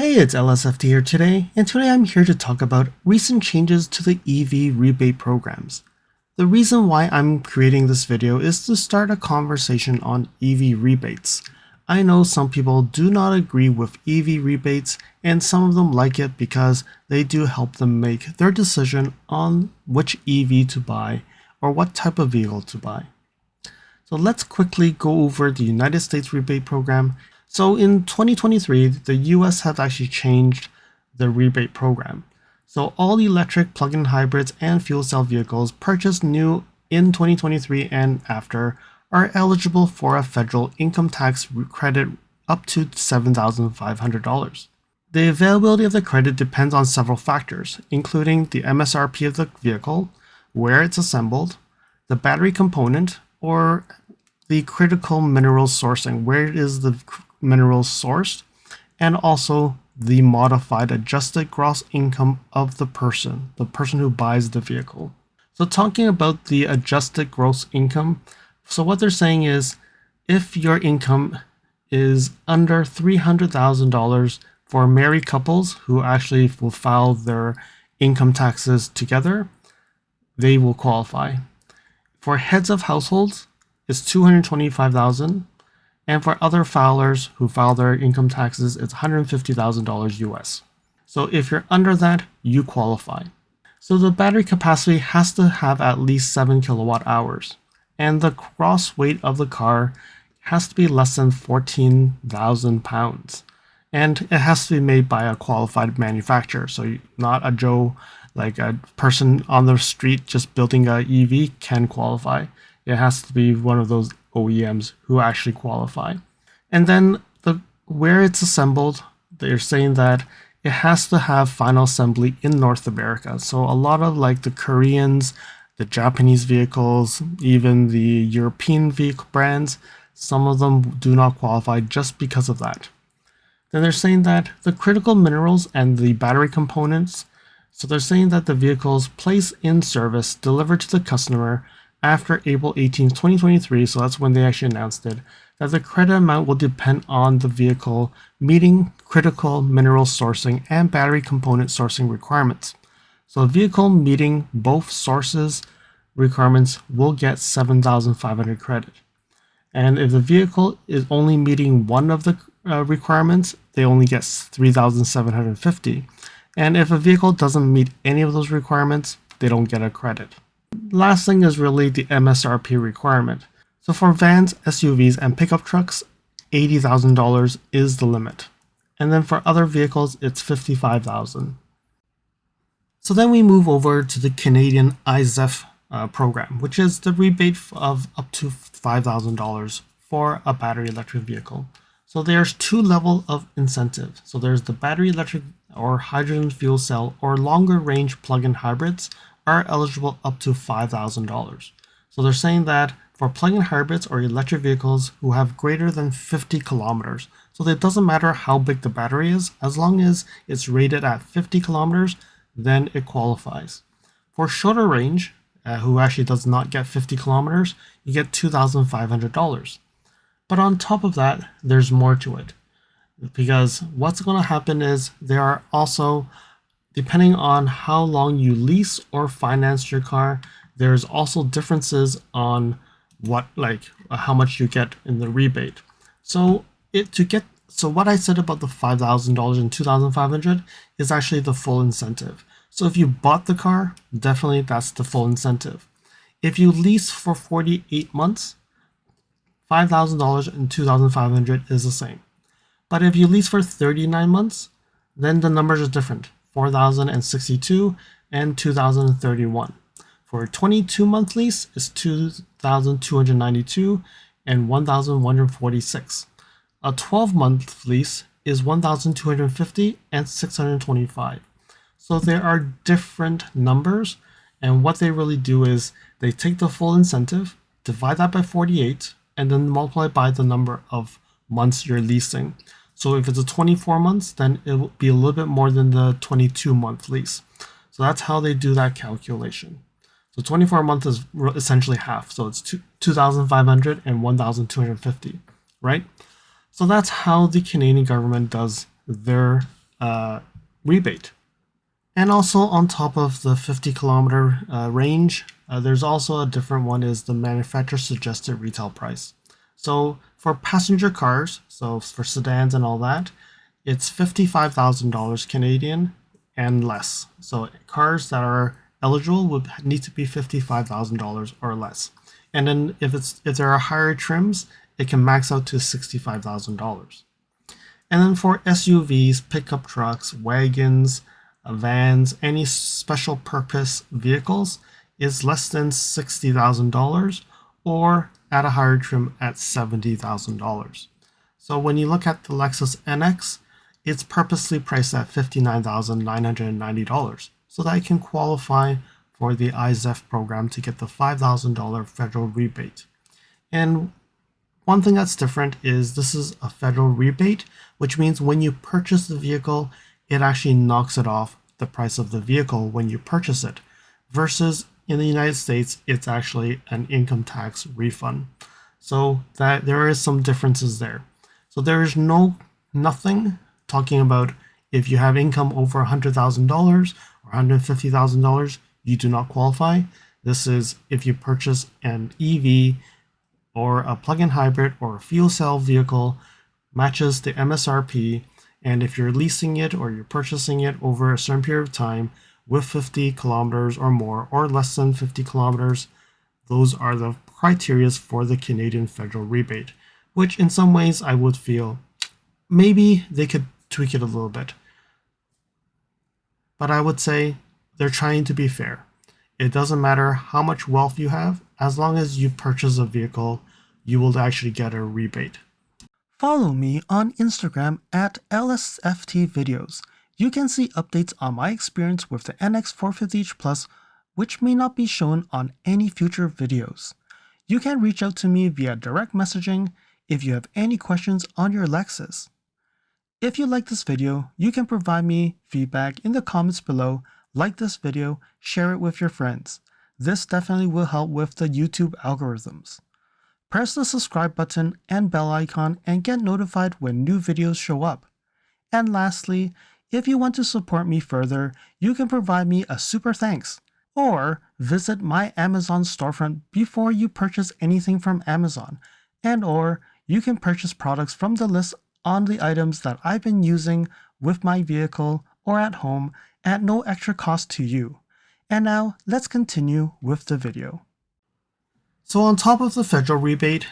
Hey, it's LSFT here today, and today I'm here to talk about recent changes to the EV rebate programs. The reason why I'm creating this video is to start a conversation on EV rebates. I know some people do not agree with EV rebates, and some of them like it because they do help them make their decision on which EV to buy or what type of vehicle to buy. So let's quickly go over the United States rebate program. So in 2023, the US have actually changed the rebate program. So all electric plug-in hybrids and fuel cell vehicles purchased new in 2023 and after are eligible for a federal income tax credit up to $7,500. The availability of the credit depends on several factors, including the MSRP of the vehicle, where it's assembled, the battery component, or the critical minerals sourcing, where is the minerals sourced, and also the modified adjusted gross income of the person who buys the vehicle. So talking about the adjusted gross income, so what they're saying is if your income is under $300,000 for married couples who actually will file their income taxes together, they will qualify. For heads of households, it's $225,000, and for other filers who file their income taxes, it's $150,000 US. So if you're under that, you qualify. So the battery capacity has to have at least 7 kilowatt hours, and the gross weight of the car has to be less than 14,000 pounds, and it has to be made by a qualified manufacturer. So not a Joe, like a person on the street just building a EV can qualify. It has to be one of those OEMs who actually qualify. And then where it's assembled, they're saying that it has to have final assembly in North America. So a lot of like the Koreans, the Japanese vehicles, even the European vehicle brands, some of them do not qualify just because of that. Then they're saying that the critical minerals and the battery components, so they're saying that the vehicles placed in service delivered to the customer after April 18, 2023, so that's when they actually announced it, that the credit amount will depend on the vehicle meeting critical mineral sourcing and battery component sourcing requirements. So a vehicle meeting both sources requirements will get 7,500 credit. And if the vehicle is only meeting one of the requirements, they only get 3,750. And if a vehicle doesn't meet any of those requirements, they don't get a credit. Last thing is really the MSRP requirement. So for vans, SUVs, and pickup trucks, $80,000 is the limit. And then for other vehicles, it's $55,000. So then we move over to the Canadian iZEV program, which is the rebate of up to $5,000 for a battery electric vehicle. So there's two levels of incentive. So there's the battery electric or hydrogen fuel cell or longer range plug-in hybrids are eligible up to $5,000. So they're saying that for plug-in hybrids or electric vehicles who have greater than 50 kilometers, so it doesn't matter how big the battery is, as long as it's rated at 50 kilometers, then it qualifies. For shorter range, who actually does not get 50 kilometers, you get $2,500. But on top of that, there's more to it. Because what's going to happen is there are also, depending on how long you lease or finance your car, there's also differences on how much you get in the rebate. So what I said about the $5,000 and $2,500 is actually the full incentive. So if you bought the car, definitely that's the full incentive. If you lease for 48 months, $5,000 and $2,500 is the same. But if you lease for 39 months, then the numbers are different. 4,062 and 2,031. For a 22-month lease, it's 2,292 and 1,146. A 12-month lease is 1,250 and 625. So there are different numbers, and what they really do is they take the full incentive, divide that by 48, and then multiply by the number of months you're leasing. So if it's a 24 months, then it will be a little bit more than the 22-month lease. So that's how they do that calculation. So 24 months is essentially half. So it's 2,500 and 1,250, right? So that's how the Canadian government does their rebate. And also on top of the 50-kilometer range, there's also a different one, is the manufacturer suggested retail price. So for passenger cars, so for sedans and all that, it's $55,000 Canadian and less. So cars that are eligible would need to be $55,000 or less. And then if there are higher trims, it can max out to $65,000. And then for SUVs, pickup trucks, wagons, vans, any special purpose vehicles is less than $60,000 or at a higher trim at $70,000. So when you look at the Lexus NX, it's purposely priced at $59,990 so that it can qualify for the iZEV program to get the $5,000 federal rebate. And one thing that's different is this is a federal rebate, which means when you purchase the vehicle, it actually knocks it off the price of the vehicle when you purchase it, versus in the United States, it's actually an income tax refund. So that there is some differences there. So there is nothing talking about if you have income over $100,000 or $150,000, you do not qualify. This is if you purchase an EV or a plug-in hybrid or a fuel cell vehicle, matches the MSRP, and if you're leasing it or you're purchasing it over a certain period of time with 50 kilometers or more or less than 50 kilometers, those are the criteria for the Canadian federal rebate, which in some ways I would feel maybe they could tweak it a little bit. But I would say they're trying to be fair. It doesn't matter how much wealth you have, as long as you purchase a vehicle, you will actually get a rebate. Follow me on Instagram at LSFTvideos. You can see updates on my experience with the NX 450h Plus, which may not be shown on any future videos. You can reach out to me via direct messaging if you have any questions on your Lexus. If you like this video, you can provide me feedback in the comments below, like this video, share it with your friends. This definitely will help with the YouTube algorithms. Press the subscribe button and bell icon and get notified when new videos show up. And lastly, if you want to support me further, you can provide me a super thanks, or visit my Amazon storefront before you purchase anything from Amazon, or you can purchase products from the list on the items that I've been using with my vehicle or at home at no extra cost to you. And now let's continue with the video. So on top of the federal rebate,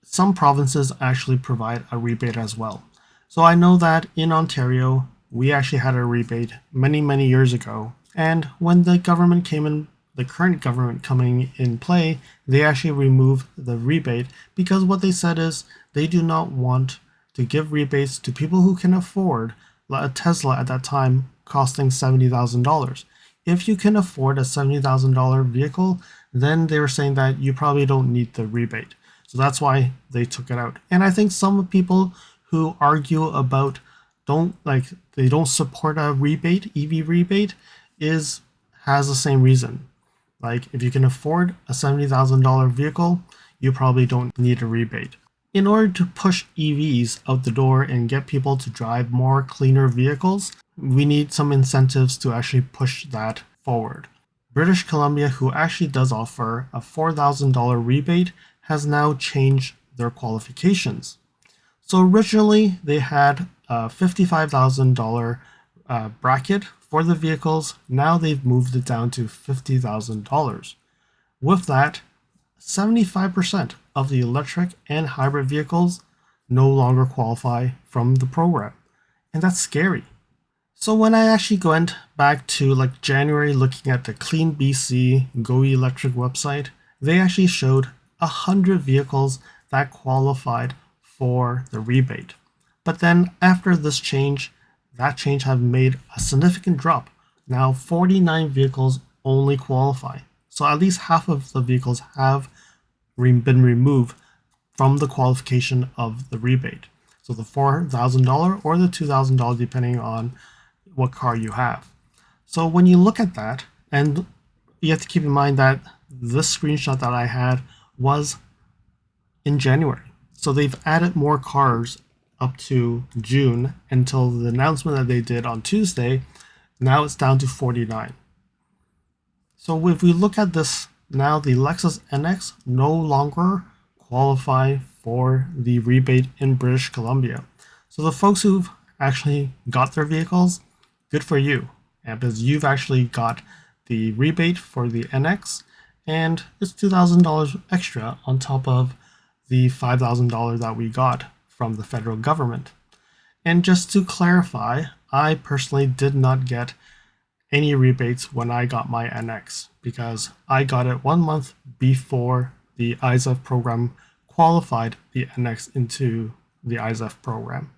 some provinces actually provide a rebate as well. So I know that in Ontario, we actually had a rebate many years ago. And when the government came in, the current government coming in play, they actually removed the rebate because what they said is they do not want to give rebates to people who can afford a Tesla at that time costing $70,000. If you can afford a $70,000 vehicle, then they were saying that you probably don't need the rebate. So that's why they took it out. And I think some people who argue about they don't support a rebate, EV rebate, has the same reason. Like if you can afford a $70,000 vehicle, you probably don't need a rebate. In order to push EVs out the door and get people to drive more cleaner vehicles, we need some incentives to actually push that forward. British Columbia, who actually does offer a $4,000 rebate, has now changed their qualifications. So originally they had a $55,000 bracket for the vehicles. Now they've moved it down to $50,000. With that, 75% of the electric and hybrid vehicles no longer qualify from the program. And that's scary. So when I actually went back to January looking at the Clean BC Go Electric website, they actually showed 100 vehicles that qualified for the rebate. But then after this change, that change have made a significant drop. Now 49 vehicles only qualify. So at least half of the vehicles have been removed from the qualification of the rebate. So the $4,000 or the $2,000 depending on what car you have. So when you look at that, and you have to keep in mind that this screenshot that I had was in January. So they've added more cars up to June until the announcement that they did on Tuesday. Now it's down to 49. So if we look at this now, the Lexus NX no longer qualify for the rebate in British Columbia. So the folks who've actually got their vehicles, good for you, and because you've actually got the rebate for the NX, and it's $2,000 extra on top of the $5,000 that we got from the federal government. And just to clarify, I personally did not get any rebates when I got my NX because I got it 1 month before the iZEV program qualified the NX into the iZEV program.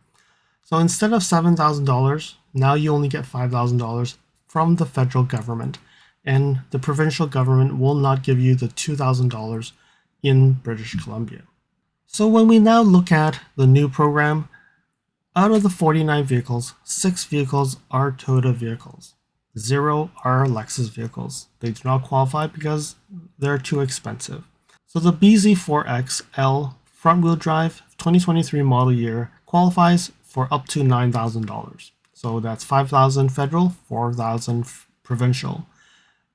So instead of $7,000, now you only get $5,000 from the federal government, and the provincial government will not give you the $2,000 in British Columbia. So when we now look at the new program, out of the 49 vehicles, 6 vehicles are Toyota vehicles. 0 are Lexus vehicles. They do not qualify because they're too expensive. So the BZ4X front-wheel drive 2023 model year qualifies for up to $9,000. So that's $5,000 federal, $4,000 provincial.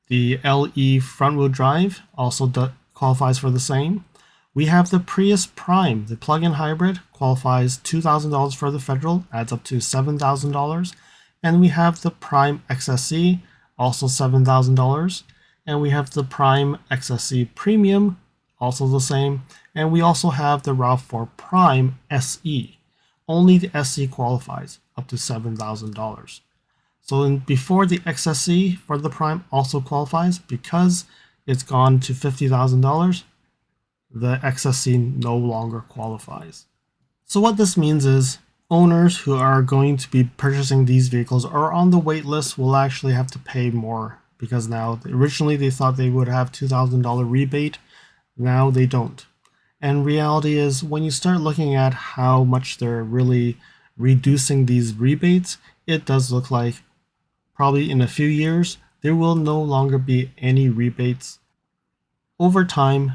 The LE front-wheel drive also qualifies for the same. We have the Prius Prime, the plug-in hybrid, qualifies $2,000 for the federal, adds up to $7,000. And we have the Prime XSE, also $7,000. And we have the Prime XSE Premium, also the same. And we also have the RAV4 Prime SE. Only the SE qualifies, up to $7,000. So before the XSE for the Prime also qualifies, because it's gone to $50,000, the XSE no longer qualifies. So what this means is owners who are going to be purchasing these vehicles or on the wait list will actually have to pay more, because now originally they thought they would have $2,000 rebate. Now they don't. And reality is when you start looking at how much they're really reducing these rebates, it does look like probably in a few years there will no longer be any rebates. Over time,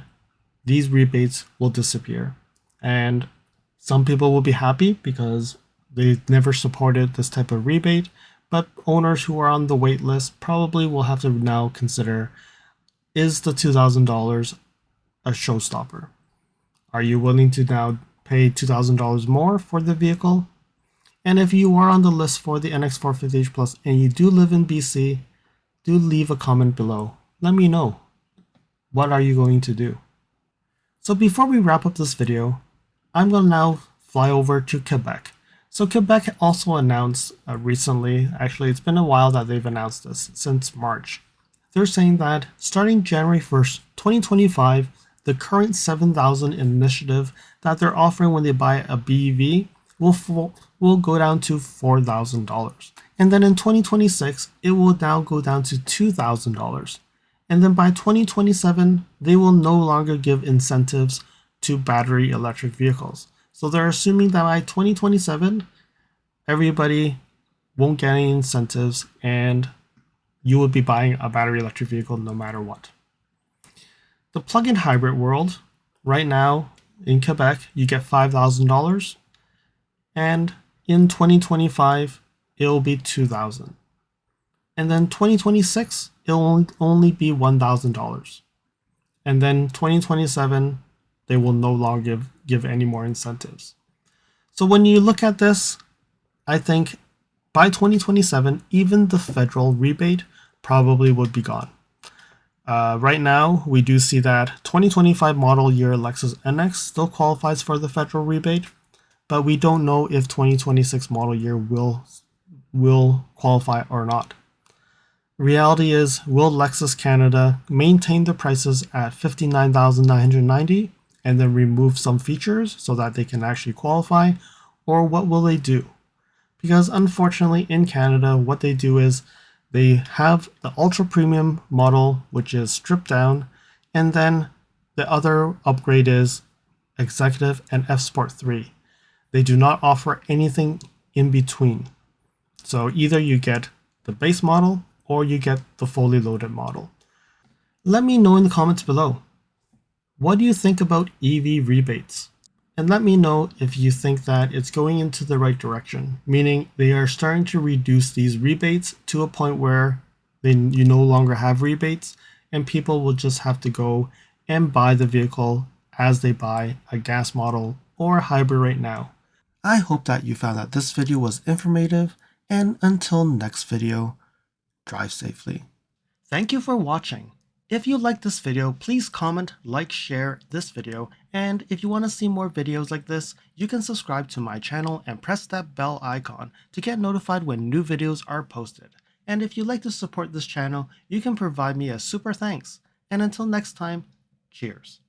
these rebates will disappear. And some people will be happy because they never supported this type of rebate, but owners who are on the wait list probably will have to now consider, is the $2,000 a showstopper? Are you willing to now pay $2,000 more for the vehicle? And if you are on the list for the NX450H Plus and you do live in BC, do leave a comment below. Let me know. What are you going to do? So before we wrap up this video, I'm going to now fly over to Quebec. So Quebec also announced recently, actually it's been a while that they've announced this, since March. They're saying that starting January 1st, 2025, the current $7,000 initiative that they're offering when they buy a BEV will go down to $4,000. And then in 2026, it will now go down to $2,000. And then by 2027, they will no longer give incentives to battery electric vehicles. So they're assuming that by 2027, everybody won't get any incentives and you will be buying a battery electric vehicle no matter what. The plug-in hybrid world, right now in Quebec, you get $5,000, and in 2025, it will be $2,000. And then 2026, it'll only be $1,000. And then 2027, they will no longer give any more incentives. So when you look at this, I think by 2027, even the federal rebate probably would be gone. Right now, we do see that 2025 model year Lexus NX still qualifies for the federal rebate, but we don't know if 2026 model year will qualify or not. Reality is, will Lexus Canada maintain the prices at $59,990 and then remove some features so that they can actually qualify, or what will they do? Because unfortunately in Canada, what they do is they have the ultra premium model, which is stripped down, and then the other upgrade is Executive and F Sport 3. They do not offer anything in between. So either you get the base model or you get the fully loaded model. Let me know in the comments below. What do you think about EV rebates? And let me know if you think that it's going into the right direction, meaning they are starting to reduce these rebates to a point where you no longer have rebates and people will just have to go and buy the vehicle as they buy a gas model or a hybrid right now. I hope that you found that this video was informative, and until next video, drive safely. Thank you for watching. If you liked this video, please comment, like, share this video, and if you want to see more videos like this, you can subscribe to my channel and press that bell icon to get notified when new videos are posted. And if you'd like to support this channel, you can provide me a super thanks. And until next time, cheers.